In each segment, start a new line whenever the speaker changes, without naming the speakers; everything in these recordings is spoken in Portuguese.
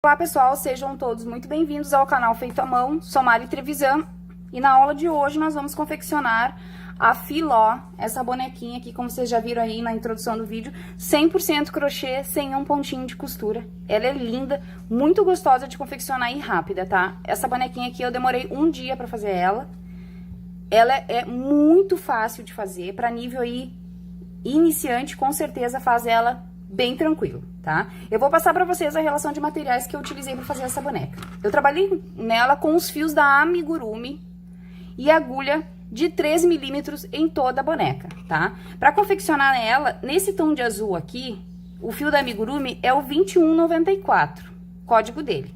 Olá pessoal, sejam todos muito bem-vindos ao canal Feito à Mão, sou Mari Trevisan e na aula de hoje nós vamos confeccionar a Filó, essa bonequinha aqui, como vocês já viram aí na introdução do vídeo, 100% crochê, sem um pontinho de costura. Ela é linda, muito gostosa de confeccionar e rápida, tá? Essa bonequinha aqui eu demorei um dia pra fazer ela. Ela é muito fácil de fazer, pra nível aí iniciante, com certeza faz ela bem tranquilo, tá? Eu vou passar pra vocês a relação de materiais que eu utilizei pra fazer essa boneca. Eu trabalhei nela com os fios da Amigurumi e agulha de 3 milímetros em toda a boneca, tá? Pra confeccionar ela, nesse tom de azul aqui, o fio da Amigurumi é o 2194, código dele.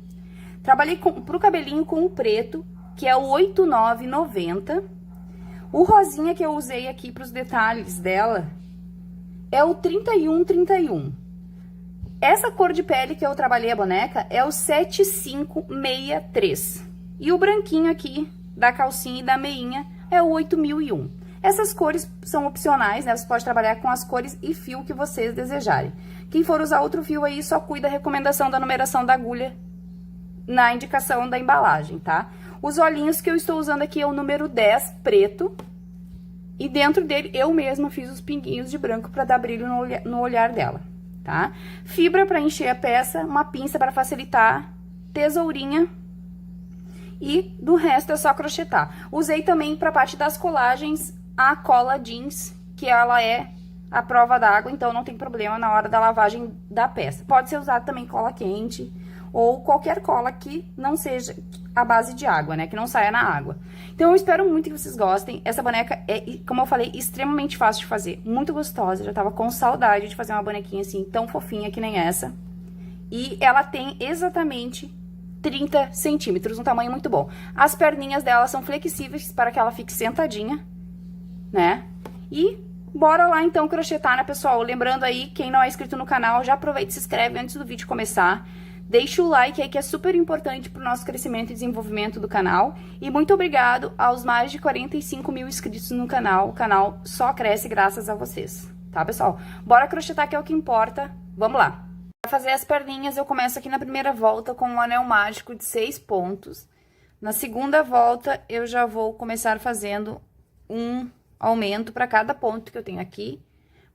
Trabalhei pro cabelinho com o preto, que é o 8990. O rosinha que eu usei aqui pros detalhes dela é o 3131. Essa cor de pele que eu trabalhei a boneca é o 7563. E o branquinho aqui da calcinha e da meinha é o 8001. Essas cores são opcionais, né? Você pode trabalhar com as cores e fio que vocês desejarem. Quem for usar outro fio aí, só cuida da recomendação da numeração da agulha na indicação da embalagem, tá? Os olhinhos que eu estou usando aqui é o número 10, preto. E dentro dele, eu mesma fiz os pinguinhos de branco para dar brilho no olhar dela, tá? Fibra para encher a peça, uma pinça para facilitar, tesourinha e do resto é só crochetar. Usei também para a parte das colagens a cola jeans, que ela é a prova d'água, então não tem problema na hora da lavagem da peça. Pode ser usado também cola quente ou qualquer cola que não seja a base de água, né? Que não saia na água. Então, eu espero muito que vocês gostem. Essa boneca é, como eu falei, extremamente fácil de fazer. Muito gostosa. Já tava com saudade de fazer uma bonequinha assim, tão fofinha que nem essa. E ela tem exatamente 30 centímetros, um tamanho muito bom. As perninhas dela são flexíveis para que ela fique sentadinha, né? E bora lá, então, crochetar, né, pessoal? Lembrando aí, quem não é inscrito no canal, já aproveita e se inscreve antes do vídeo começar. Deixa o like aí, que é super importante para o nosso crescimento e desenvolvimento do canal. E muito obrigado aos mais de 45 mil inscritos no canal. O canal só cresce graças a vocês, tá, pessoal? Bora crochetar, que é o que importa. Vamos lá. Para fazer as perninhas, eu começo aqui na primeira volta com um anel mágico de 6 pontos. Na segunda volta, eu já vou começar fazendo um aumento para cada ponto que eu tenho aqui.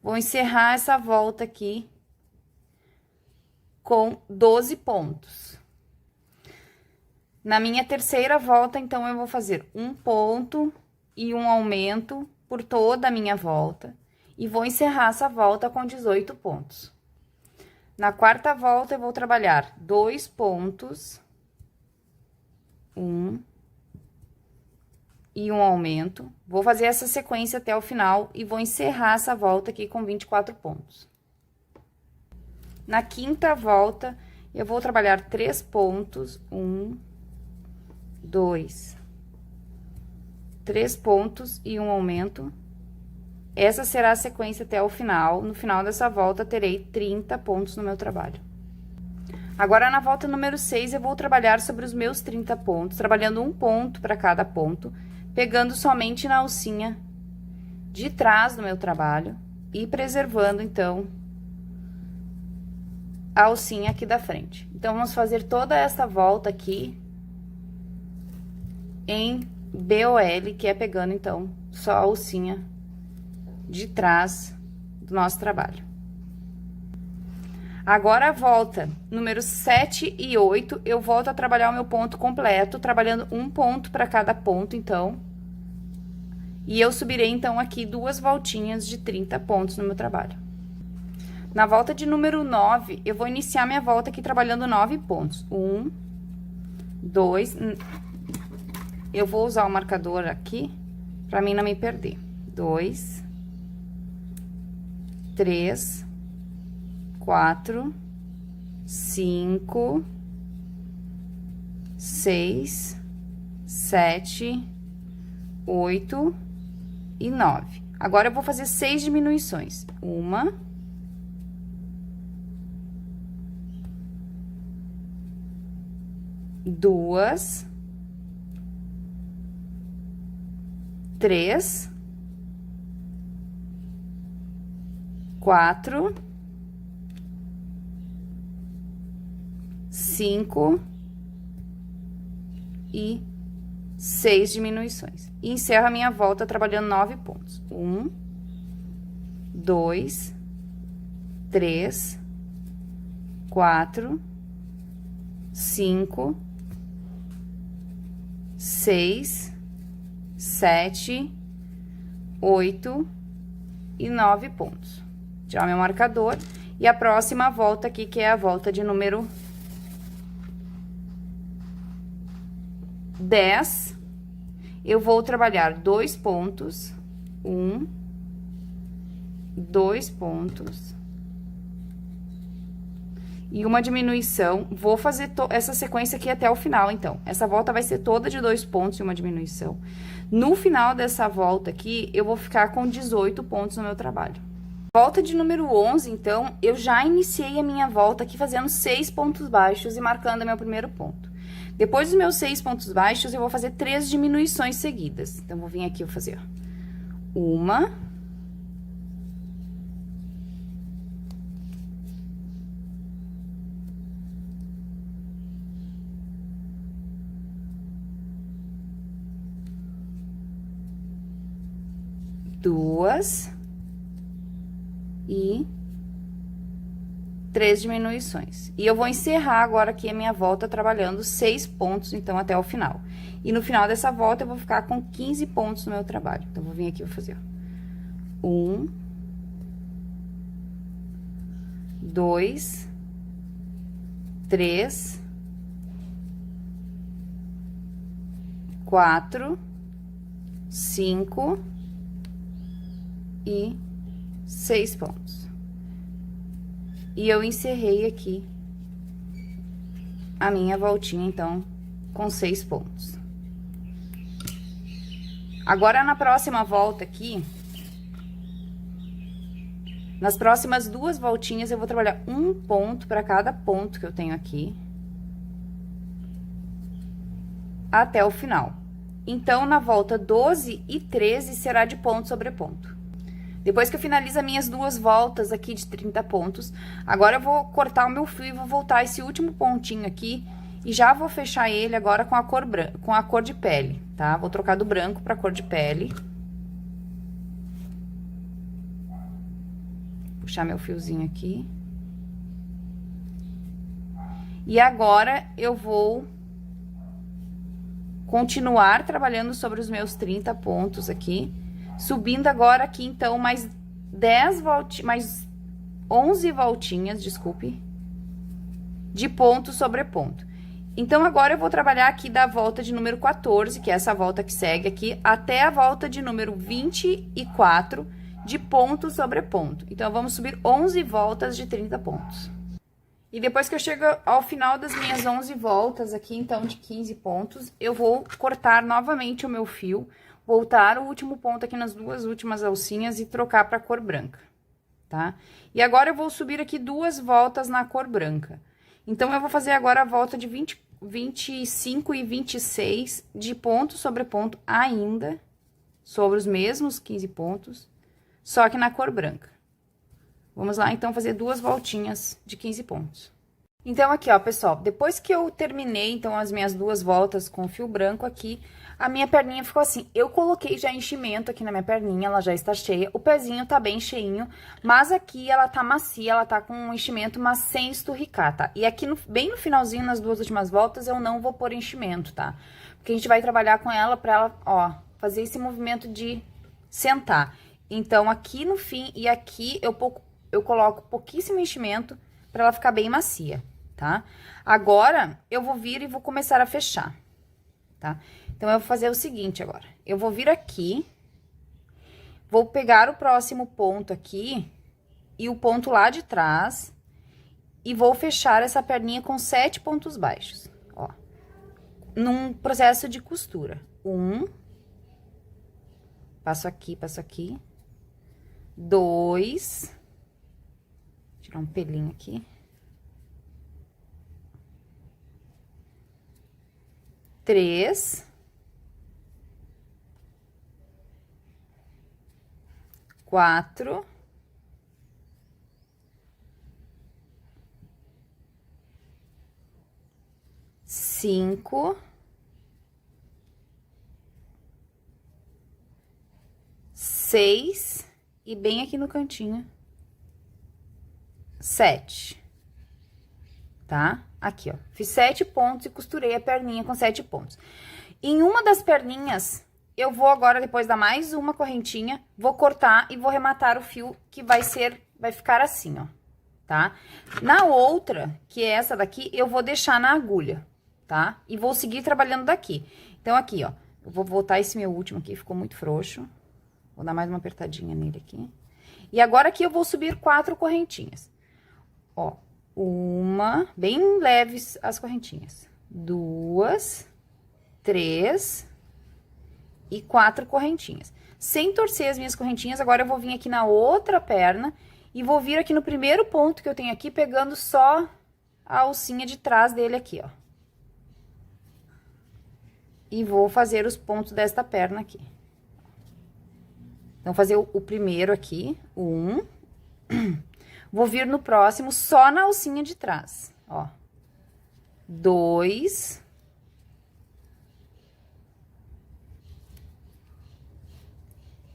Vou encerrar essa volta aqui com 12 pontos. Na minha terceira volta, então, eu vou fazer um ponto e um aumento por toda a minha volta. E vou encerrar essa volta com 18 pontos. Na quarta volta, eu vou trabalhar 2 pontos. Um. E um aumento. Vou fazer essa sequência até o final e vou encerrar essa volta aqui com 24 pontos. Na quinta volta, eu vou trabalhar 3 pontos, 1, 2, 3 pontos e um aumento. Essa será a sequência até o final. No final dessa volta, terei 30 pontos no meu trabalho. Agora, na volta número 6, eu vou trabalhar sobre os meus 30 pontos, trabalhando um ponto para cada ponto, pegando somente na alcinha de trás do meu trabalho e preservando, então, a alcinha aqui da frente. Então, vamos fazer toda essa volta aqui em BOL, que é pegando, então, só a alcinha de trás do nosso trabalho. Agora, a volta número 7 e 8, eu volto a trabalhar o meu ponto completo, trabalhando um ponto para cada ponto, então. E eu subirei, então, aqui 2 voltinhas de 30 pontos no meu trabalho. Na volta de número 9, eu vou iniciar minha volta aqui trabalhando 9 pontos. 1, 2, eu vou usar o marcador aqui pra mim não me perder. 2, 3, 4, 5, 6, 7, 8 e 9. Agora, eu vou fazer 6 diminuições. 1, 2, 3, 4, 5 e 6 diminuições. E encerro a minha volta trabalhando 9 pontos. 1, 2, 3, 4, 5, 6, 7, 8 e 9 pontos. Tirar meu marcador. E a próxima volta aqui, que é a volta de número 10, eu vou trabalhar 2 pontos, 1, 2 pontos, e uma diminuição. Vou fazer essa sequência aqui até o final, então. Essa volta vai ser toda de 2 pontos e uma diminuição. No final dessa volta aqui, eu vou ficar com 18 pontos no meu trabalho. Volta de número 11, então, eu já iniciei a minha volta aqui fazendo 6 pontos baixos e marcando meu primeiro ponto. Depois dos meus 6 pontos baixos, eu vou fazer 3 diminuições seguidas. Então, vou vir aqui e vou fazer, ó, uma, duas e 3 diminuições. E eu vou encerrar agora aqui a minha volta trabalhando 6 pontos, então, até o final. E no final dessa volta, eu vou ficar com 15 pontos no meu trabalho. Então, vou vir aqui e vou fazer, ó, 1, 2, 3, 4, 5 e 6 pontos. E eu encerrei aqui a minha voltinha, então, com 6 pontos. Agora, na próxima volta aqui, nas próximas 2 voltinhas, eu vou trabalhar 1 ponto para cada ponto que eu tenho aqui, até o final. Então, na volta 12 e 13, será de ponto sobre ponto. Depois que eu finalizo as minhas 2 voltas aqui de 30 pontos, agora eu vou cortar o meu fio e vou voltar esse último pontinho aqui e já vou fechar ele agora com a cor branca, com a cor de pele, tá? Vou trocar do branco para cor de pele. Puxar meu fiozinho aqui. E agora eu vou continuar trabalhando sobre os meus 30 pontos aqui. Subindo agora aqui, então, mais 10 voltinhas, mais 11 voltinhas, desculpe, de ponto sobre ponto. Então, agora eu vou trabalhar aqui da volta de número 14, que é essa volta que segue aqui, até a volta de número 24, de ponto sobre ponto. Então, vamos subir 11 voltas de 30 pontos. E depois que eu chego ao final das minhas 11 voltas aqui, então, de 15 pontos, eu vou cortar novamente o meu fio, voltar o último ponto aqui nas 2 últimas alcinhas e trocar para cor branca, tá? E agora eu vou subir aqui 2 voltas na cor branca. Então, eu vou fazer agora a volta de 25 e 26 de ponto sobre ponto ainda, sobre os mesmos 15 pontos, só que na cor branca. Vamos lá, então, fazer 2 voltinhas de 15 pontos. Então, aqui, ó, pessoal, depois que eu terminei, então, as minhas 2 voltas com fio branco aqui, a minha perninha ficou assim. Eu coloquei já enchimento aqui na minha perninha, ela já está cheia. O pezinho tá bem cheinho, mas aqui ela tá macia, ela tá com um enchimento, mas sem esturricar, tá? E aqui, bem no finalzinho, nas 2 últimas voltas, eu não vou pôr enchimento, tá? Porque a gente vai trabalhar com ela pra ela, ó, fazer esse movimento de sentar. Então, aqui no fim e aqui eu coloco pouquíssimo enchimento pra ela ficar bem macia, tá? Agora, eu vou vir e vou começar a fechar, tá? Então, eu vou fazer o seguinte agora. Eu vou vir aqui, vou pegar o próximo ponto aqui e o ponto lá de trás e vou fechar essa perninha com 7 pontos baixos, ó. Num processo de costura. 1, passo aqui, 2, tirar um pelinho aqui. 3, 4, 5, 5, 6 e bem aqui no cantinho, 7, tá? Aqui, ó, fiz 7 pontos e costurei a perninha com 7 pontos. Em uma das perninhas, eu vou agora, depois dar mais uma correntinha, vou cortar e vou rematar o fio, que vai ficar assim, ó, tá? Na outra, que é essa daqui, eu vou deixar na agulha, tá? E vou seguir trabalhando daqui. Então, aqui, ó, eu vou voltar esse meu último aqui, ficou muito frouxo. Vou dar mais uma apertadinha nele aqui. E agora aqui eu vou subir 4 correntinhas. Ó, uma, bem leves as correntinhas. 2, 3 e 4 correntinhas. Sem torcer as minhas correntinhas, agora eu vou vir aqui na outra perna e vou vir aqui no primeiro ponto que eu tenho aqui, pegando só a alcinha de trás dele aqui, ó. E vou fazer os pontos desta perna aqui. Então, fazer o primeiro aqui, um. Vou vir no próximo só na alcinha de trás, ó. 2.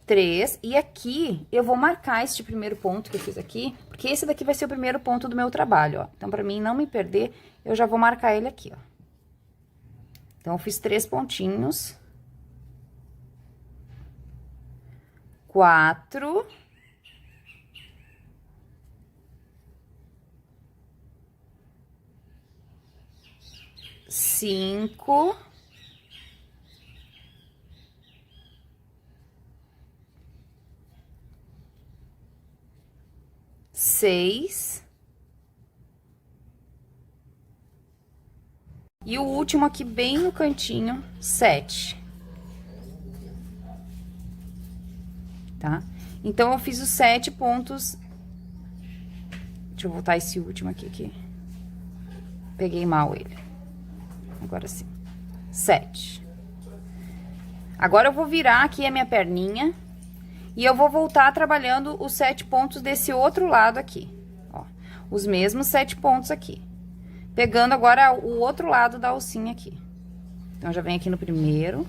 3. E aqui, eu vou marcar este primeiro ponto que eu fiz aqui, porque esse daqui vai ser o primeiro ponto do meu trabalho, ó. Então, pra mim não me perder, eu já vou marcar ele aqui, ó. Então, eu fiz 3 pontinhos. 4. 5. 6. E o último aqui bem no cantinho, 7. Tá? Então, eu fiz os 7 pontos. Deixa eu voltar esse último aqui. Peguei mal ele. Agora sim. 7. Agora, eu vou virar aqui a minha perninha. E eu vou voltar trabalhando os 7 pontos desse outro lado aqui. Ó, os mesmos 7 pontos aqui. Pegando agora o outro lado da alcinha aqui. Então, já vem aqui no primeiro.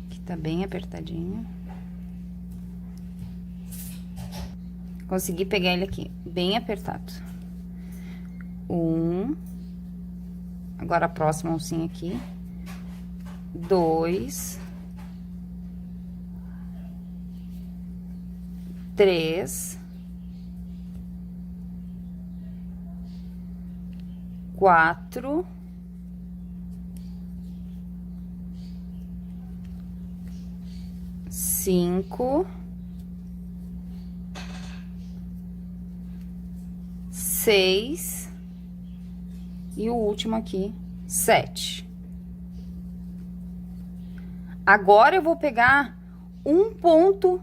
Aqui tá bem apertadinho. Consegui pegar ele aqui, bem apertado. 1. Agora, a próxima alcinha aqui. 2. 3. 4. 5. 6. E o último aqui, 7. Agora, eu vou pegar um ponto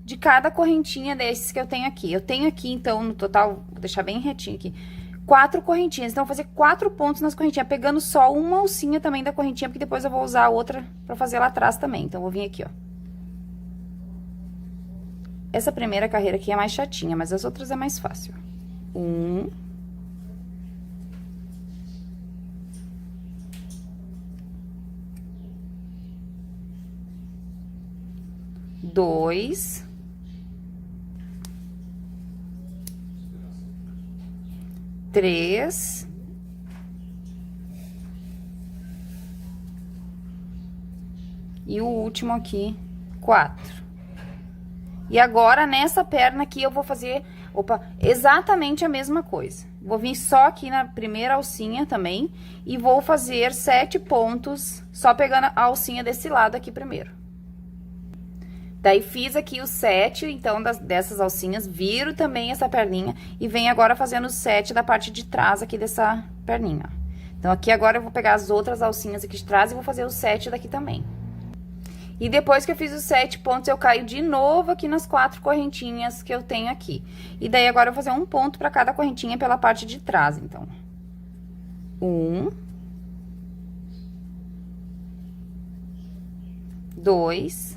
de cada correntinha desses que eu tenho aqui. Eu tenho aqui, então, no total, vou deixar bem retinho aqui, 4 correntinhas. Então, eu vou fazer 4 pontos nas correntinhas, pegando só uma alcinha também da correntinha, porque depois eu vou usar a outra pra fazer lá atrás também. Então, eu vou vir aqui, ó. Essa primeira carreira aqui é mais chatinha, mas as outras é mais fácil. 1. 2. 3. E o último aqui, 4. E agora, nessa perna aqui, eu vou fazer, exatamente a mesma coisa. Vou vir só aqui na primeira alcinha também, e vou fazer 7 pontos, só pegando a alcinha desse lado aqui primeiro. Daí, fiz aqui os 7, então, dessas alcinhas, viro também essa perninha, e venho agora fazendo os 7 da parte de trás aqui dessa perninha, ó. Então, aqui agora eu vou pegar as outras alcinhas aqui de trás e vou fazer os 7 daqui também. E depois que eu fiz os 7 pontos, eu caio de novo aqui nas 4 correntinhas que eu tenho aqui. E daí, agora eu vou fazer um ponto pra cada correntinha pela parte de trás, então. 1. 2. 3.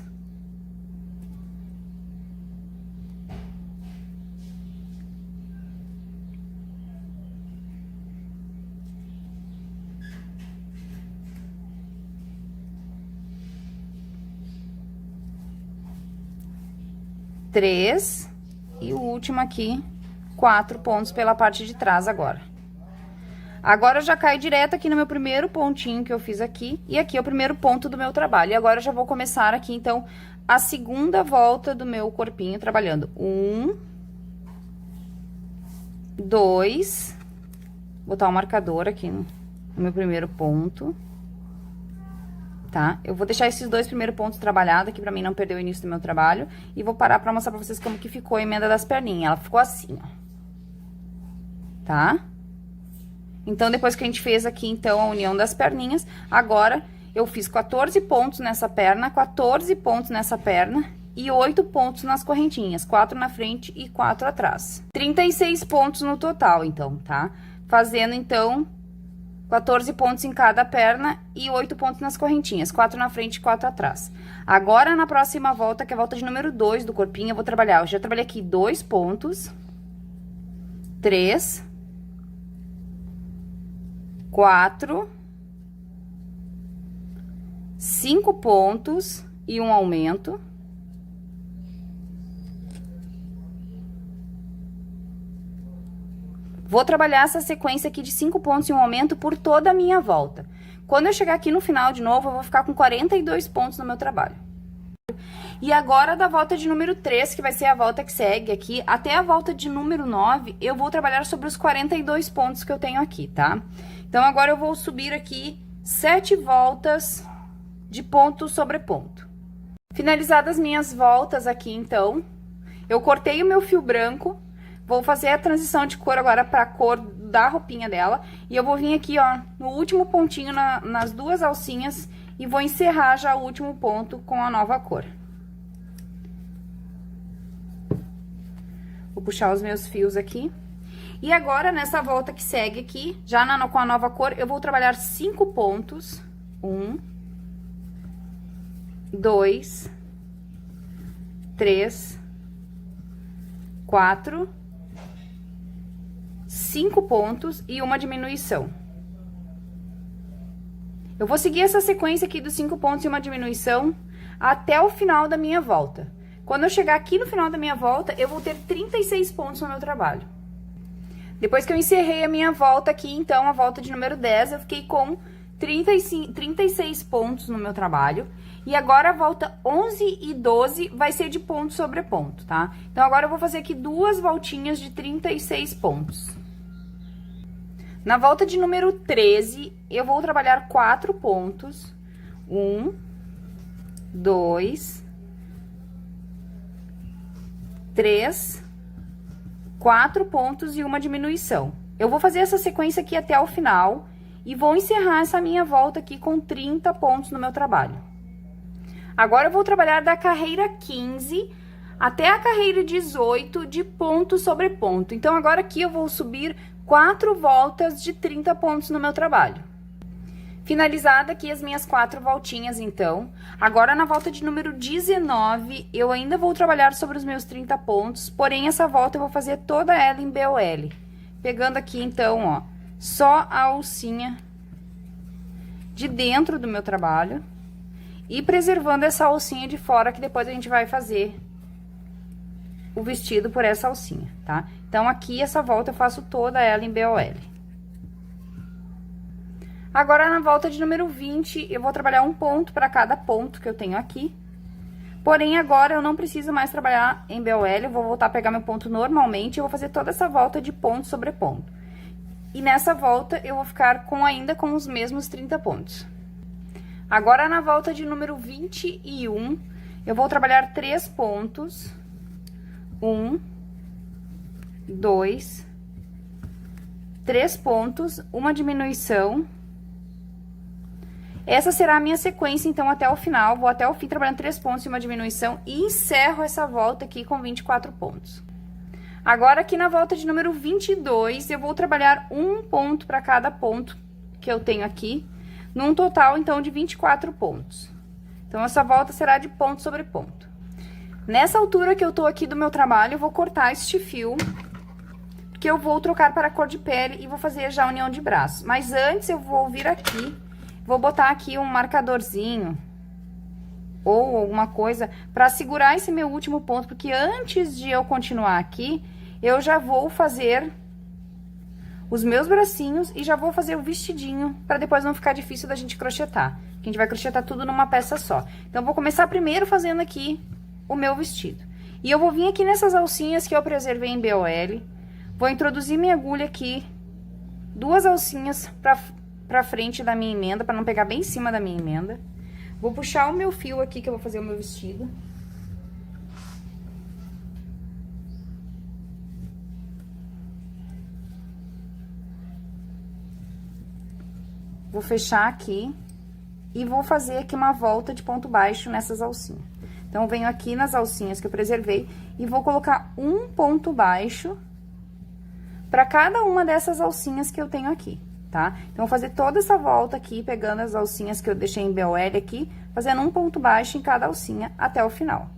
3 e o último aqui, 4 pontos pela parte de trás agora. Agora eu já caio direto aqui no meu primeiro pontinho que eu fiz aqui, e aqui é o primeiro ponto do meu trabalho. E agora eu já vou começar aqui, então, a segunda volta do meu corpinho, trabalhando 1, 2, botar um marcador aqui no meu primeiro ponto, tá? Eu vou deixar esses dois primeiros pontos trabalhados aqui pra mim não perder o início do meu trabalho, e vou parar pra mostrar pra vocês como que ficou a emenda das perninhas. Ela ficou assim, ó, tá? Então, depois que a gente fez aqui, então, a união das perninhas, agora eu fiz 14 pontos nessa perna, 14 pontos nessa perna e 8 pontos nas correntinhas, 4 na frente e 4 atrás. 36 pontos no total, então, tá? Fazendo, então, 14 pontos em cada perna e 8 pontos nas correntinhas, 4 na frente e 4 atrás. Agora, na próxima volta, que é a volta de número 2 do corpinho, eu vou trabalhar, eu já trabalhei aqui 2 pontos, 3, 4, 5 pontos e um aumento. Vou trabalhar essa sequência aqui de 5 pontos e um aumento por toda a minha volta. Quando eu chegar aqui no final de novo, eu vou ficar com 42 pontos no meu trabalho. E agora, da volta de número 3, que vai ser a volta que segue aqui, até a volta de número 9, eu vou trabalhar sobre os 42 pontos que eu tenho aqui, tá? Então, agora eu vou subir aqui 7 voltas de ponto sobre ponto. Finalizadas minhas voltas aqui, então, eu cortei o meu fio branco, vou fazer a transição de cor agora para a cor da roupinha dela, e eu vou vir aqui, ó, no último pontinho, nas duas alcinhas, e vou encerrar já o último ponto com a nova cor. Vou puxar os meus fios aqui. E agora, nessa volta que segue aqui, já com a nova cor, eu vou trabalhar 5 pontos. 1, 2, 3, 4, 5 pontos e uma diminuição. Eu vou seguir essa sequência aqui dos 5 pontos e uma diminuição até o final da minha volta. Quando eu chegar aqui no final da minha volta, eu vou ter 36 pontos no meu trabalho. Depois que eu encerrei a minha volta aqui, então, a volta de número 10, eu fiquei com 36 pontos no meu trabalho. E agora, a volta 11 e 12 vai ser de ponto sobre ponto, tá? Então, agora eu vou fazer aqui 2 voltinhas de 36 pontos. Na volta de número 13, eu vou trabalhar 4 pontos. 1, 2, 3, 4 pontos e uma diminuição. Eu vou fazer essa sequência aqui até o final e vou encerrar essa minha volta aqui com 30 pontos no meu trabalho. Agora, eu vou trabalhar da carreira 15 até a carreira 18 de ponto sobre ponto. Então, agora aqui eu vou subir 4 voltas de 30 pontos no meu trabalho. Finalizada aqui as minhas 4 voltinhas, então. Agora, na volta de número 19, eu ainda vou trabalhar sobre os meus 30 pontos, porém, essa volta eu vou fazer toda ela em BOL. Pegando aqui, então, ó, só a alcinha de dentro do meu trabalho e preservando essa alcinha de fora, que depois a gente vai fazer o vestido por essa alcinha, tá? Então, aqui, essa volta eu faço toda ela em BOL. Agora, na volta de número 20, eu vou trabalhar um ponto para cada ponto que eu tenho aqui. Porém, agora eu não preciso mais trabalhar em BOL, eu vou voltar a pegar meu ponto normalmente, eu vou fazer toda essa volta de ponto sobre ponto. E nessa volta, eu vou ficar ainda com os mesmos 30 pontos. Agora, na volta de número 21, eu vou trabalhar 3 pontos. 1, 2, 3 pontos, uma diminuição. Essa será a minha sequência, então, até o final. Vou até o fim trabalhando 3 pontos e uma diminuição e encerro essa volta aqui com 24 pontos. Agora, aqui na volta de número 22, eu vou trabalhar um ponto para cada ponto que eu tenho aqui, num total, então, de 24 pontos. Então, essa volta será de ponto sobre ponto. Nessa altura que eu tô aqui do meu trabalho, eu vou cortar este fio, porque eu vou trocar para a cor de pele e vou fazer já a união de braços. Mas antes, eu vou vir aqui, vou botar aqui um marcadorzinho ou alguma coisa para segurar esse meu último ponto, porque antes de eu continuar aqui, eu já vou fazer os meus bracinhos e já vou fazer o vestidinho, para depois não ficar difícil da gente crochetar. A gente vai crochetar tudo numa peça só. Então, eu vou começar primeiro fazendo aqui o meu vestido. E eu vou vir aqui nessas alcinhas que eu preservei em BOL, vou introduzir minha agulha aqui, 2 alcinhas pra frente da minha emenda, para não pegar bem em cima da minha emenda. Vou puxar o meu fio aqui, que eu vou fazer o meu vestido. Vou fechar aqui e vou fazer aqui uma volta de ponto baixo nessas alcinhas. Então, eu venho aqui nas alcinhas que eu preservei e vou colocar um ponto baixo para cada uma dessas alcinhas que eu tenho aqui, tá? Então, vou fazer toda essa volta aqui, pegando as alcinhas que eu deixei em BOL aqui, fazendo um ponto baixo em cada alcinha até o final.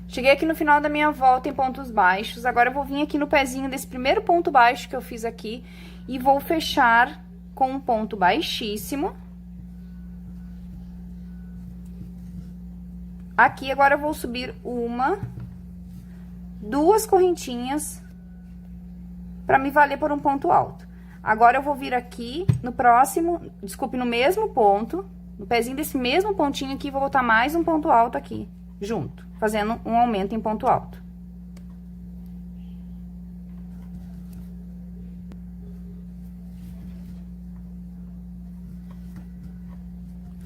Cheguei aqui no final da minha volta em pontos baixos, agora eu vou vir aqui no pezinho desse primeiro ponto baixo que eu fiz aqui e vou fechar com um ponto baixíssimo. Aqui, agora eu vou subir 1, 2 correntinhas para me valer por um ponto alto. Agora, eu vou vir aqui no próximo, desculpe, no mesmo ponto, no pezinho desse mesmo pontinho aqui, vou botar mais um ponto alto aqui, junto, fazendo um aumento em ponto alto.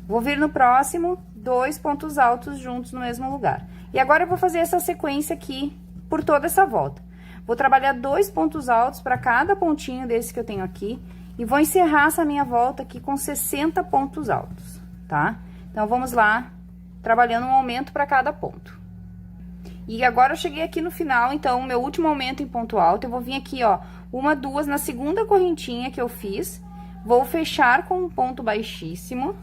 Vou vir no próximo, 2 pontos altos juntos no mesmo lugar. E agora, eu vou fazer essa sequência aqui por toda essa volta. Vou trabalhar 2 pontos altos para cada pontinho desse que eu tenho aqui. E vou encerrar essa minha volta aqui com 60 pontos altos, tá? Então, vamos lá, trabalhando um aumento para cada ponto. E agora, eu cheguei aqui no final, então, o meu último aumento em ponto alto, eu vou vir aqui, ó, 1, 2 na segunda correntinha que eu fiz. Vou fechar com um ponto baixíssimo.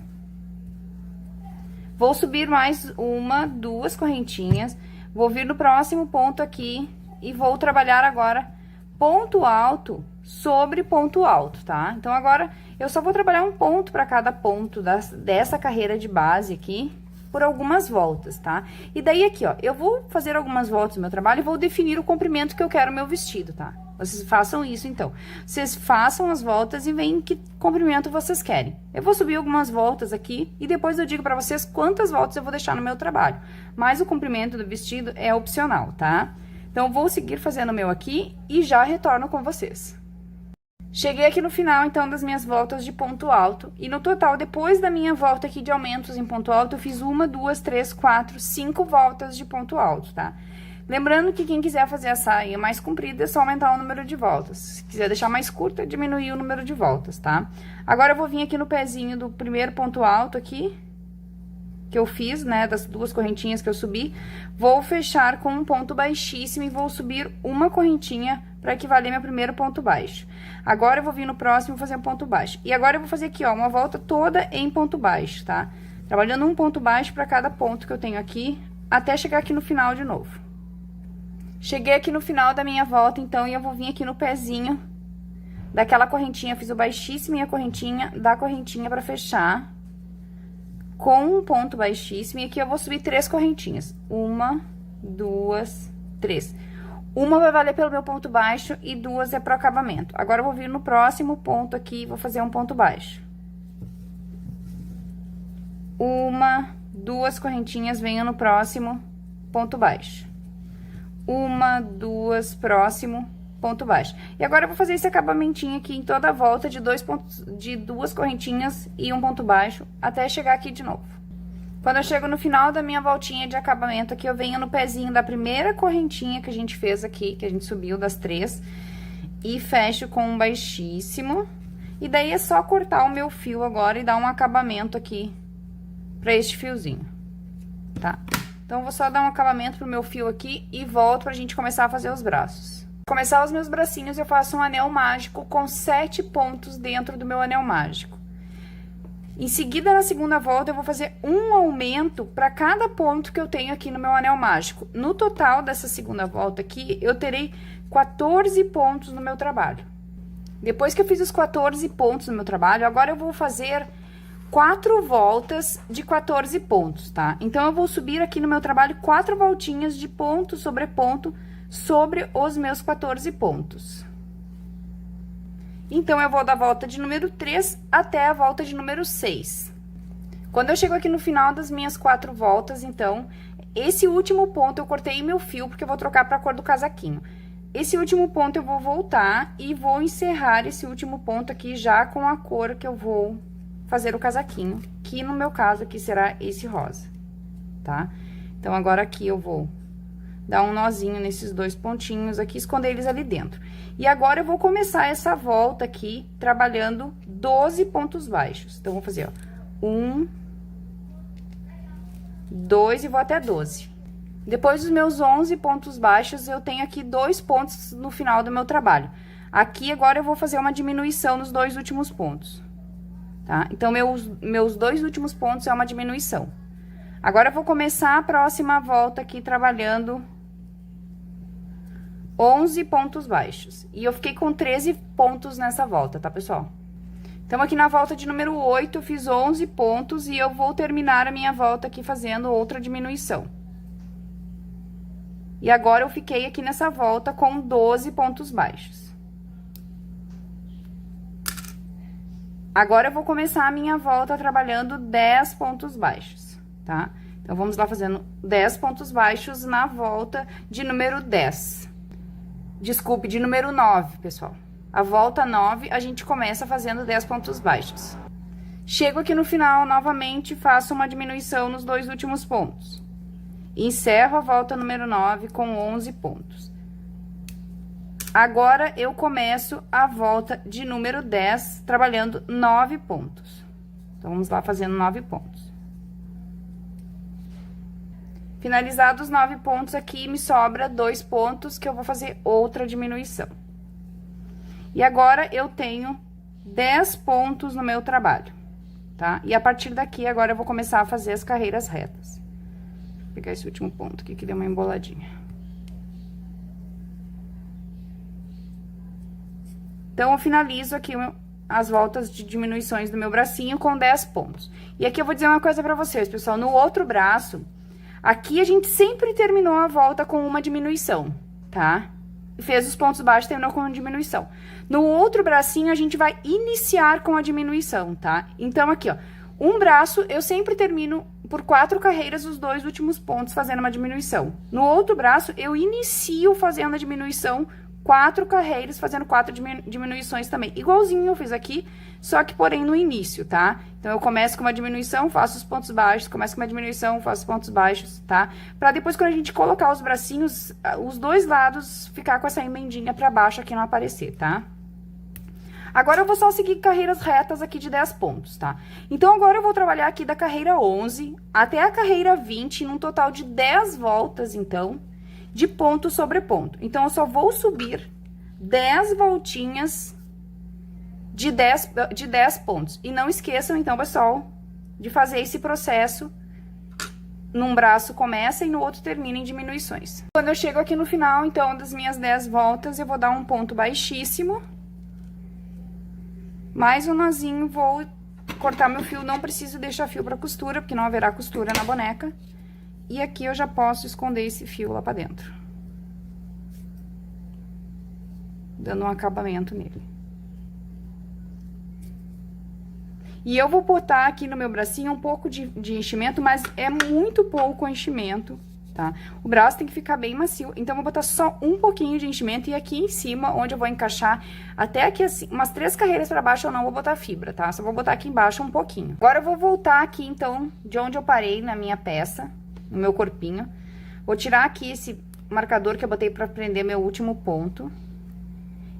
Vou subir mais 1, 2 correntinhas, vou vir no próximo ponto aqui e vou trabalhar agora ponto alto sobre ponto alto, tá? Então, agora, eu só vou trabalhar um ponto para cada ponto dessa carreira de base aqui, por algumas voltas, tá? E daí, aqui, ó, eu vou fazer algumas voltas no meu trabalho e vou definir o comprimento que eu quero no meu vestido, tá? Vocês façam isso, então. Vocês façam as voltas e veem que comprimento vocês querem. Eu vou subir algumas voltas aqui e depois eu digo pra vocês quantas voltas eu vou deixar no meu trabalho. Mas o comprimento do vestido é opcional, tá? Então, eu vou seguir fazendo o meu aqui e já retorno com vocês. Cheguei aqui no final, então, das minhas voltas de ponto alto. E no total, depois da minha volta aqui de aumentos em ponto alto, eu fiz 1, 2, 3, 4, 5 voltas de ponto alto, tá? Lembrando que quem quiser fazer a saia mais comprida, é só aumentar o número de voltas. Se quiser deixar mais curta, diminuir o número de voltas, tá? Agora, eu vou vir aqui no pezinho do primeiro ponto alto aqui, que eu fiz, né, das 2 correntinhas que eu subi. Vou fechar com um ponto baixíssimo e vou subir uma correntinha para equivaler meu primeiro ponto baixo. Agora, eu vou vir no próximo e fazer um ponto baixo. E agora, eu vou fazer aqui, ó, uma volta toda em ponto baixo, tá? Trabalhando um ponto baixo para cada ponto que eu tenho aqui, até chegar aqui no final de novo. Cheguei aqui no final da minha volta, então, e eu vou vir aqui no pezinho daquela correntinha, fiz o baixíssimo e a correntinha, da correntinha pra fechar com um ponto baixíssimo, e aqui eu vou subir 3 correntinhas. 1, 2, 3. Uma vai valer pelo meu ponto baixo e 2 é pro acabamento. Agora, eu vou vir no próximo ponto aqui e vou fazer um ponto baixo. 1, 2 correntinhas, venho no próximo ponto baixo. 1, 2, próximo, ponto baixo. E agora, eu vou fazer esse acabamentinho aqui em toda a volta de 2 correntinhas e um ponto baixo, até chegar aqui de novo. Quando eu chego no final da minha voltinha de acabamento aqui, eu venho no pezinho da primeira correntinha que a gente fez aqui, que a gente subiu das 3, e fecho com um baixíssimo. E daí, é só cortar o meu fio agora e dar um acabamento aqui pra este fiozinho, tá? Então, eu vou só dar um acabamento pro meu fio aqui e volto pra gente começar a fazer os braços. Pra começar os meus bracinhos, eu faço um anel mágico com 7 pontos dentro do meu anel mágico. Em seguida, na segunda volta, eu vou fazer um aumento para cada ponto que eu tenho aqui no meu anel mágico. No total dessa segunda volta aqui, eu terei 14 pontos no meu trabalho. Depois que eu fiz os 14 pontos no meu trabalho, agora eu vou fazer 4 voltas de 14 pontos, tá? Então, eu vou subir aqui no meu trabalho 4 voltinhas de ponto sobre os meus 14 pontos. Então, eu vou da volta de número 3 até a volta de número 6. Quando eu chego aqui no final das minhas 4 voltas, então, esse último ponto eu cortei meu fio, porque eu vou trocar para a cor do casaquinho. Esse último ponto eu vou voltar e vou encerrar esse último ponto aqui já com a cor que eu vou fazer o casaquinho, que no meu caso aqui será esse rosa, tá? Então, agora aqui eu vou dar um nozinho nesses 2 pontinhos aqui, esconder eles ali dentro. E agora eu vou começar essa volta aqui trabalhando 12 pontos baixos. Então, vou fazer, ó, 1, 2 e vou até 12. Depois dos meus 11 pontos baixos, eu tenho aqui 2 pontos no final do meu trabalho. Aqui, agora, eu vou fazer uma diminuição nos 2 últimos pontos, tá? Então, meus 2 últimos pontos é uma diminuição. Agora, eu vou começar a próxima volta aqui trabalhando 11 pontos baixos. E eu fiquei com 13 pontos nessa volta, tá, pessoal? Então, aqui na volta de número 8, eu fiz 11 pontos e eu vou terminar a minha volta aqui fazendo outra diminuição. E agora, eu fiquei aqui nessa volta com 12 pontos baixos. Agora, eu vou começar a minha volta trabalhando 10 pontos baixos, tá? Então, vamos lá fazendo 10 pontos baixos na volta de número 10. Desculpe, de número 9, pessoal. A volta 9, a gente começa fazendo 10 pontos baixos. Chego aqui no final, novamente, faço uma diminuição nos 2 últimos pontos. Encerro a volta número 9 com 11 pontos. Agora, eu começo a volta de número 10, trabalhando 9 pontos. Então, vamos lá fazendo 9 pontos. Finalizados os 9 pontos aqui, me sobra 2 pontos que eu vou fazer outra diminuição. E agora, eu tenho 10 pontos no meu trabalho, tá? E a partir daqui, agora, eu vou começar a fazer as carreiras retas. Vou pegar esse último ponto aqui, que deu uma emboladinha. Então, eu finalizo aqui as voltas de diminuições do meu bracinho com 10 pontos. E aqui eu vou dizer uma coisa pra vocês, pessoal. No outro braço, aqui a gente sempre terminou a volta com uma diminuição, tá? Fez os pontos baixos, terminou com uma diminuição. No outro bracinho, a gente vai iniciar com a diminuição, tá? Então, aqui, ó, um braço, eu sempre termino por 4 carreiras os 2 últimos pontos fazendo uma diminuição. No outro braço, eu inicio fazendo a diminuição 4 carreiras, fazendo 4 diminuições também. Igualzinho eu fiz aqui, só que porém no início, tá? Então, eu começo com uma diminuição, faço os pontos baixos, começo com uma diminuição, faço os pontos baixos, tá? Pra depois, quando a gente colocar os bracinhos, os 2 lados, ficar com essa emendinha pra baixo aqui não aparecer, tá? Agora, eu vou só seguir carreiras retas aqui de 10 pontos, tá? Então, agora eu vou trabalhar aqui da carreira 11 até a carreira 20, num total de 10 voltas, então, de ponto sobre ponto. Então, eu só vou subir 10 voltinhas de 10 pontos. E não esqueçam, então, pessoal, de fazer esse processo. Num braço começa e no outro termina em diminuições. Quando eu chego aqui no final, então, das minhas 10 voltas, eu vou dar um ponto baixíssimo. Mais um nozinho, vou cortar meu fio. Não preciso deixar fio pra costura, porque não haverá costura na boneca. E aqui eu já posso esconder esse fio lá pra dentro. Dando um acabamento nele. E eu vou botar aqui no meu bracinho um pouco de enchimento, mas é muito pouco enchimento, tá? O braço tem que ficar bem macio, então eu vou botar só um pouquinho de enchimento. E aqui em cima, onde eu vou encaixar, até aqui assim, umas 3 carreiras pra baixo eu não vou botar fibra, tá? Só vou botar aqui embaixo um pouquinho. Agora eu vou voltar aqui, então, de onde eu parei na minha peça, no meu corpinho. Vou tirar aqui esse marcador que eu botei pra prender meu último ponto.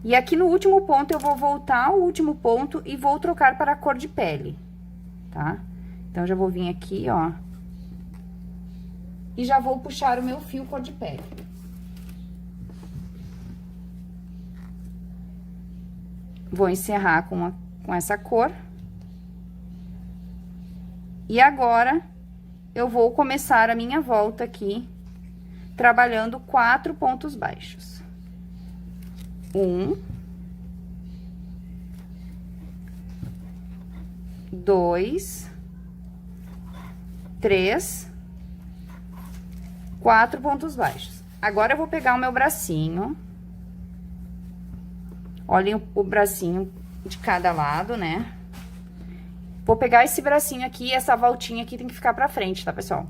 E aqui no último ponto, eu vou voltar ao último ponto e vou trocar para a cor de pele, tá? Então, já vou vir aqui, ó. E já vou puxar o meu fio cor de pele. Vou encerrar com essa cor. E agora, eu vou começar a minha volta aqui, trabalhando 4 pontos baixos. 1, 2, 3, 4 pontos baixos. Agora, eu vou pegar o meu bracinho. Olhem o bracinho de cada lado, né? Vou pegar esse bracinho aqui, essa voltinha aqui tem que ficar pra frente, tá, pessoal?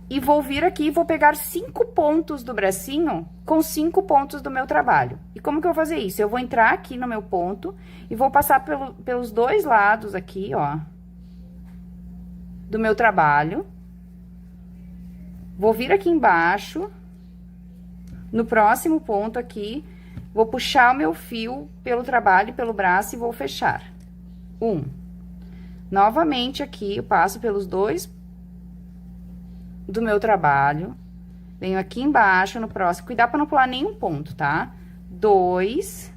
E vou vir aqui e vou pegar 5 pontos do bracinho com 5 pontos do meu trabalho. E como que eu vou fazer isso? Eu vou entrar aqui no meu ponto e vou passar pelos dois lados aqui, ó, do meu trabalho. Vou vir aqui embaixo, no próximo ponto aqui, vou puxar o meu fio pelo trabalho, pelo braço e vou fechar. 1. Novamente aqui, eu passo pelos dois do meu trabalho, venho aqui embaixo no próximo, cuidar para não pular nenhum ponto, tá? 2,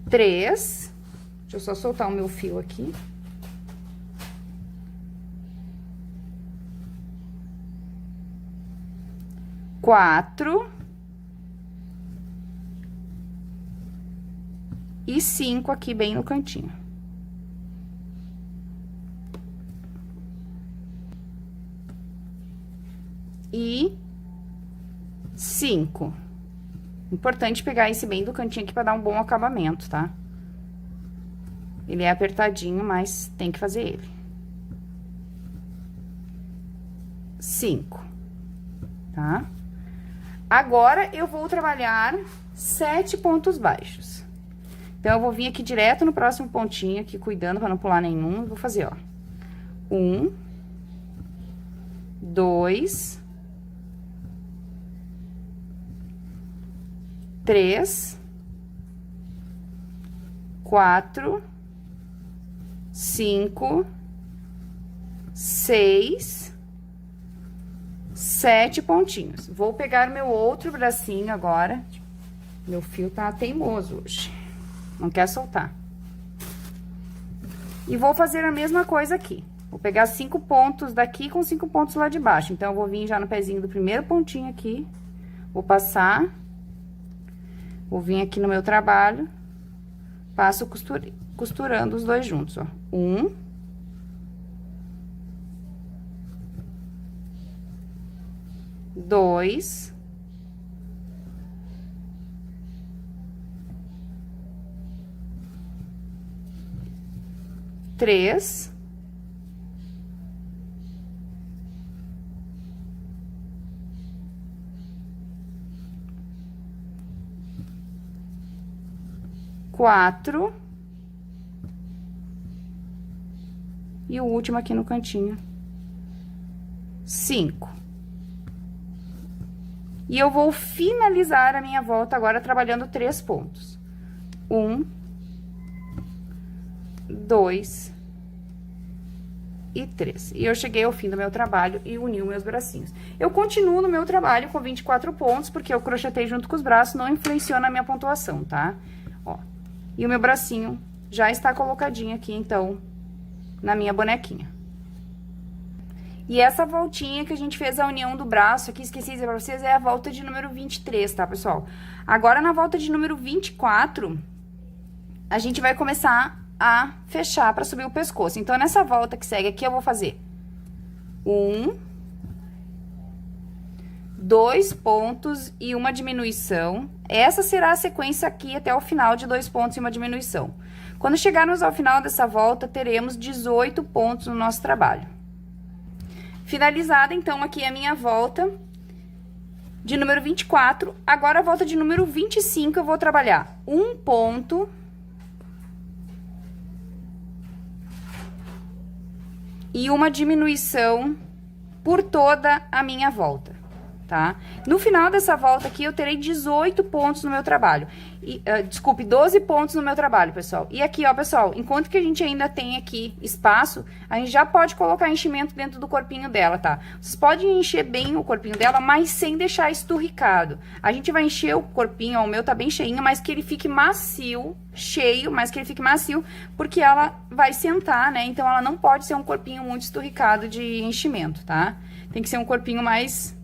3, deixa eu só soltar o meu fio aqui. 4 e 5 aqui bem no cantinho. E 5. Importante pegar esse bem do cantinho aqui para dar um bom acabamento, tá? Ele é apertadinho, mas tem que fazer ele. 5, tá? Agora, eu vou trabalhar 7 pontos baixos. Então, eu vou vir aqui direto no próximo pontinho, aqui cuidando para não pular nenhum. Vou fazer, ó. 1, 2, 3, 4, 5, 6, 7 pontinhos. Vou pegar meu outro bracinho agora. Meu fio tá teimoso hoje. Não quer soltar. E vou fazer a mesma coisa aqui. Vou pegar 5 pontos daqui com 5 pontos lá de baixo. Então, eu vou vir já no pezinho do primeiro pontinho aqui. Vou passar. Vou vir aqui no meu trabalho. Passo costurando os dois juntos, ó. 1. 2. 3. 4. E o último aqui no cantinho. 5. E eu vou finalizar a minha volta agora trabalhando 3 pontos. 1, 2 e 3. E eu cheguei ao fim do meu trabalho e uni os meus bracinhos. Eu continuo no meu trabalho com 24 pontos, porque eu crochetei junto com os braços, não influenciou na minha pontuação, tá? Ó, e o meu bracinho já está colocadinho aqui, então, na minha bonequinha. E essa voltinha que a gente fez a união do braço aqui, esqueci de dizer pra vocês, é a volta de número 23, tá, pessoal? Agora, na volta de número 24, a gente vai começar a fechar pra subir o pescoço. Então, nessa volta que segue aqui, eu vou fazer 1, 2 pontos e uma diminuição. Essa será a sequência aqui até o final de 2 pontos e uma diminuição. Quando chegarmos ao final dessa volta, teremos 18 pontos no nosso trabalho. Finalizada, então, aqui a minha volta de número 24. Agora, a volta de número 25, eu vou trabalhar 1 ponto e uma diminuição por toda a minha volta, tá? No final dessa volta aqui, eu terei 18 pontos no meu trabalho. Desculpe, 12 pontos no meu trabalho, pessoal. E aqui, ó, pessoal, enquanto que a gente ainda tem aqui espaço, a gente já pode colocar enchimento dentro do corpinho dela, tá? Vocês podem encher bem o corpinho dela, mas sem deixar esturricado. A gente vai encher o corpinho, ó, o meu tá bem cheinho, mas que ele fique macio, cheio, mas que ele fique macio, porque ela vai sentar, né? Então, ela não pode ser um corpinho muito esturricado de enchimento, tá? Tem que ser um corpinho mais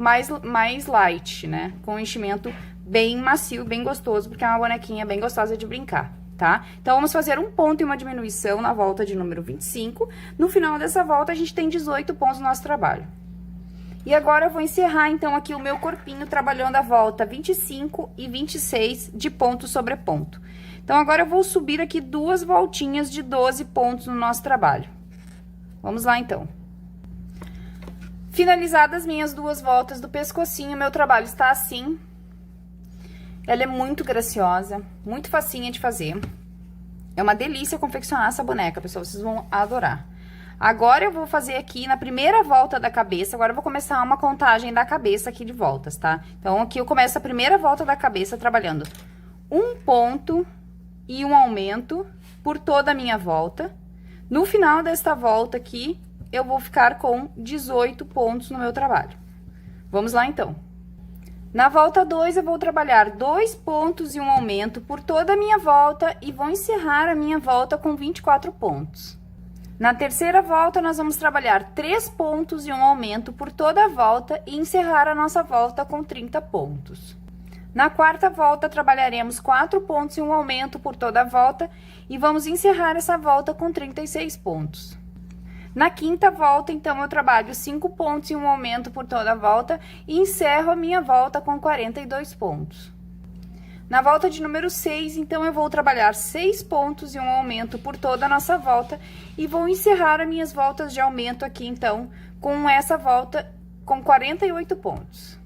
mais light, né? Com enchimento bem macio, bem gostoso, porque é uma bonequinha bem gostosa de brincar, tá? Então, vamos fazer um ponto e uma diminuição na volta de número 25. No final dessa volta, a gente tem 18 pontos no nosso trabalho. E agora, eu vou encerrar, então, aqui o meu corpinho trabalhando a volta 25 e 26 de ponto sobre ponto. Então, agora eu vou subir aqui 2 voltinhas de 12 pontos no nosso trabalho. Vamos lá, então. Finalizadas minhas 2 voltas do pescocinho, meu trabalho está assim. Ela é muito graciosa, muito facinha de fazer. É uma delícia confeccionar essa boneca, pessoal, vocês vão adorar. Agora, eu vou fazer aqui na primeira volta da cabeça, agora eu vou começar uma contagem da cabeça aqui de voltas, tá? Então, aqui eu começo a primeira volta da cabeça trabalhando um ponto e um aumento por toda a minha volta. No final desta volta aqui, eu vou ficar com 18 pontos no meu trabalho. Vamos lá, então. Na volta 2, eu vou trabalhar 2 pontos e um aumento por toda a minha volta e vou encerrar a minha volta com 24 pontos. Na terceira volta, nós vamos trabalhar 3 pontos e um aumento por toda a volta e encerrar a nossa volta com 30 pontos. Na quarta volta, trabalharemos 4 pontos e um aumento por toda a volta e vamos encerrar essa volta com 36 pontos. Na quinta volta, então, eu trabalho 5 pontos e um aumento por toda a volta e encerro a minha volta com 42 pontos. Na volta de número 6, então, eu vou trabalhar 6 pontos e um aumento por toda a nossa volta e vou encerrar as minhas voltas de aumento aqui, então, com essa volta com 48 pontos.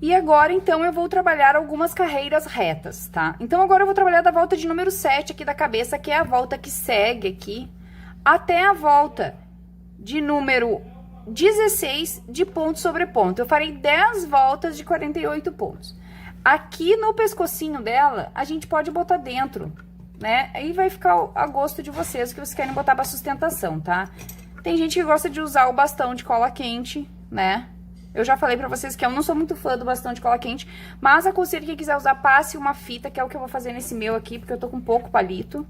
E agora, então, eu vou trabalhar algumas carreiras retas, tá? Então, agora eu vou trabalhar da volta de número 7 aqui da cabeça, que é a volta que segue aqui, até a volta de número 16 de ponto sobre ponto. Eu farei 10 voltas de 48 pontos. Aqui no pescocinho dela, a gente pode botar dentro, né? Aí vai ficar a gosto de vocês, o que vocês querem botar pra sustentação, tá? Tem gente que gosta de usar o bastão de cola quente, né? Eu já falei pra vocês que eu não sou muito fã do bastão de cola quente, mas aconselho que quem quiser usar, passe uma fita, que é o que eu vou fazer nesse meu aqui, porque eu tô com pouco palito.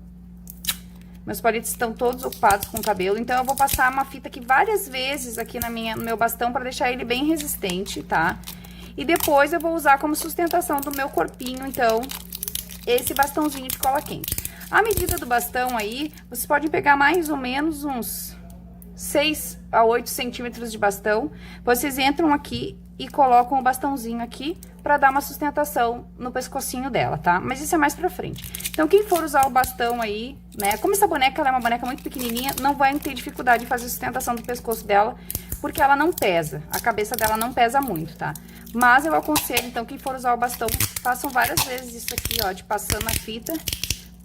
Meus palitos estão todos ocupados com o cabelo, então eu vou passar uma fita aqui várias vezes aqui no meu bastão pra deixar ele bem resistente, tá? E depois eu vou usar como sustentação do meu corpinho, então, esse bastãozinho de cola quente. A medida do bastão aí, vocês podem pegar mais ou menos uns 6 a 8 centímetros de bastão. Vocês entram aqui e colocam o bastãozinho aqui pra dar uma sustentação no pescocinho dela, tá? Mas isso é mais pra frente. Então, quem for usar o bastão aí, né? Como essa boneca ela é uma boneca muito pequenininha, não vai ter dificuldade de fazer a sustentação do pescoço dela, porque ela não pesa. A cabeça dela não pesa muito, tá? Mas eu aconselho, então, quem for usar o bastão, façam várias vezes isso aqui, ó, de passando a fita,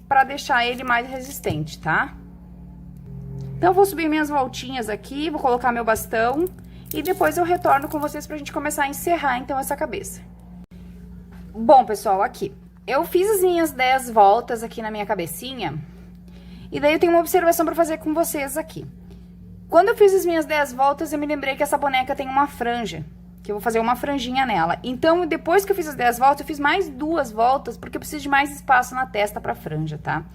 pra deixar ele mais resistente, tá? Então, eu vou subir minhas voltinhas aqui, vou colocar meu bastão e depois eu retorno com vocês pra gente começar a encerrar, então, essa cabeça. Bom, pessoal, aqui, eu fiz as minhas 10 voltas aqui na minha cabecinha e daí eu tenho uma observação pra fazer com vocês aqui. Quando eu fiz as minhas 10 voltas, eu me lembrei que essa boneca tem uma franja, que eu vou fazer uma franjinha nela. Então, depois que eu fiz as 10 voltas, eu fiz mais 2 voltas, porque eu preciso de mais espaço na testa pra franja, tá?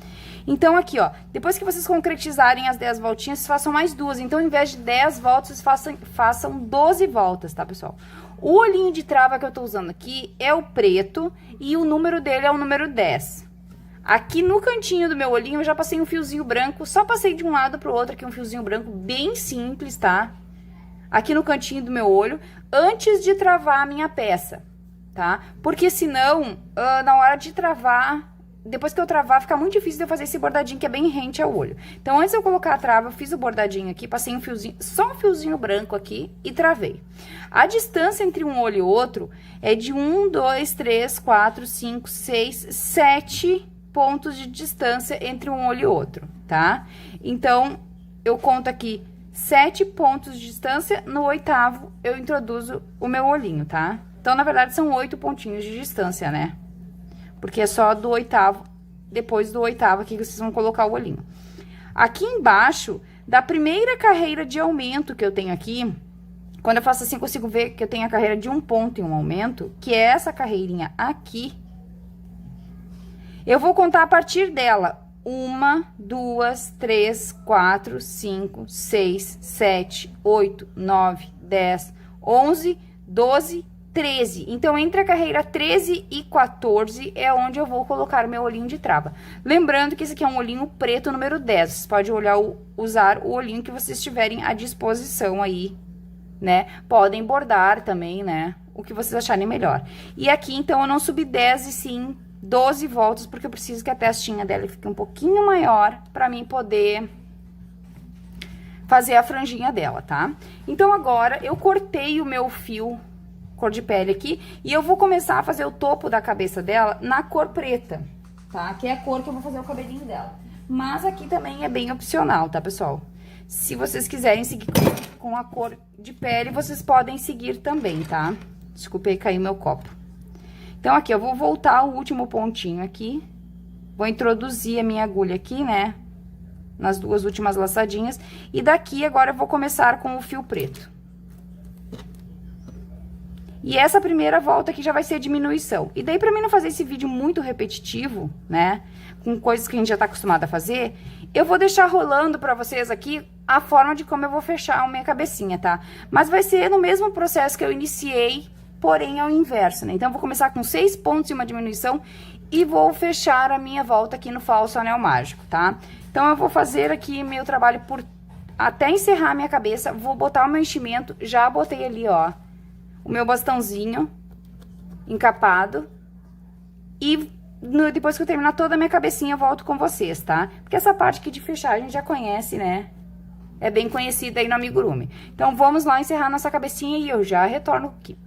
Então, aqui, ó, depois que vocês concretizarem as 10 voltinhas, vocês façam mais 2. Então, ao invés de 10 voltas, vocês façam 12 voltas, tá, pessoal? O olhinho de trava que eu tô usando aqui é o preto e o número dele é o número 10. Aqui no cantinho do meu olhinho, eu já passei um fiozinho branco, só passei de um lado pro outro aqui um fiozinho branco bem simples, tá? Aqui no cantinho do meu olho, antes de travar a minha peça, tá? Porque senão, na hora de travar, depois que eu travar, fica muito difícil de eu fazer esse bordadinho que é bem rente ao olho. Então, antes de eu colocar a trava, eu fiz o bordadinho aqui, passei um fiozinho, só um fiozinho branco aqui e travei. A distância entre um olho e outro é de 1, 2, 3, 4, 5, 6, 7 pontos de distância entre um olho e outro, tá? Então, eu conto aqui 7 pontos de distância, no 8º eu introduzo o meu olhinho, tá? Então, na verdade, são 8 pontinhos de distância, né? Porque é só do 8º, depois do 8º aqui que vocês vão colocar o olhinho. Aqui embaixo, da primeira carreira de aumento que eu tenho aqui, quando eu faço assim, eu consigo ver que eu tenho a carreira de 1 ponto e um aumento, que é essa carreirinha aqui. Eu vou contar a partir dela. 1, 2, 3, 4, 5, 6, 7, 8, 9, 10, 11, 12, 13. Então, entre a carreira 13 e 14 é onde eu vou colocar o meu olhinho de trava. Lembrando que esse aqui é um olhinho preto número 10. Vocês podem usar o olhinho que vocês tiverem à disposição aí, né? Podem bordar também, né? O que vocês acharem melhor. E aqui, então, eu não subi 10 e sim 12 voltas, porque eu preciso que a testinha dela fique um pouquinho maior pra mim poder fazer a franjinha dela, tá? Então, agora, eu cortei o meu fio cor de pele aqui, e eu vou começar a fazer o topo da cabeça dela na cor preta, tá? Que é a cor que eu vou fazer o cabelinho dela. Mas aqui também é bem opcional, tá, pessoal? Se vocês quiserem seguir com a cor de pele, vocês podem seguir também, tá? Desculpe aí, caiu meu copo. Então, aqui, eu vou voltar o último pontinho aqui, vou introduzir a minha agulha aqui, né? Nas duas últimas laçadinhas, e daqui agora eu vou começar com o fio preto. E essa primeira volta aqui já vai ser a diminuição. E daí, pra mim não fazer esse vídeo muito repetitivo, né? Com coisas que a gente já tá acostumado a fazer, eu vou deixar rolando pra vocês aqui a forma de como eu vou fechar a minha cabecinha, tá? Mas vai ser no mesmo processo que eu iniciei, porém ao inverso, né? Então, eu vou começar com 6 pontos e uma diminuição e vou fechar a minha volta aqui no falso anel mágico, tá? Então, eu vou fazer aqui meu trabalho até encerrar a minha cabeça, vou botar o meu enchimento, já botei ali, ó, o meu bastãozinho encapado. E depois que eu terminar toda a minha cabecinha, eu volto com vocês, tá? Porque essa parte aqui de fechar a gente já conhece, né? É bem conhecida aí no amigurumi. Então, vamos lá encerrar nossa cabecinha e eu já retorno aqui.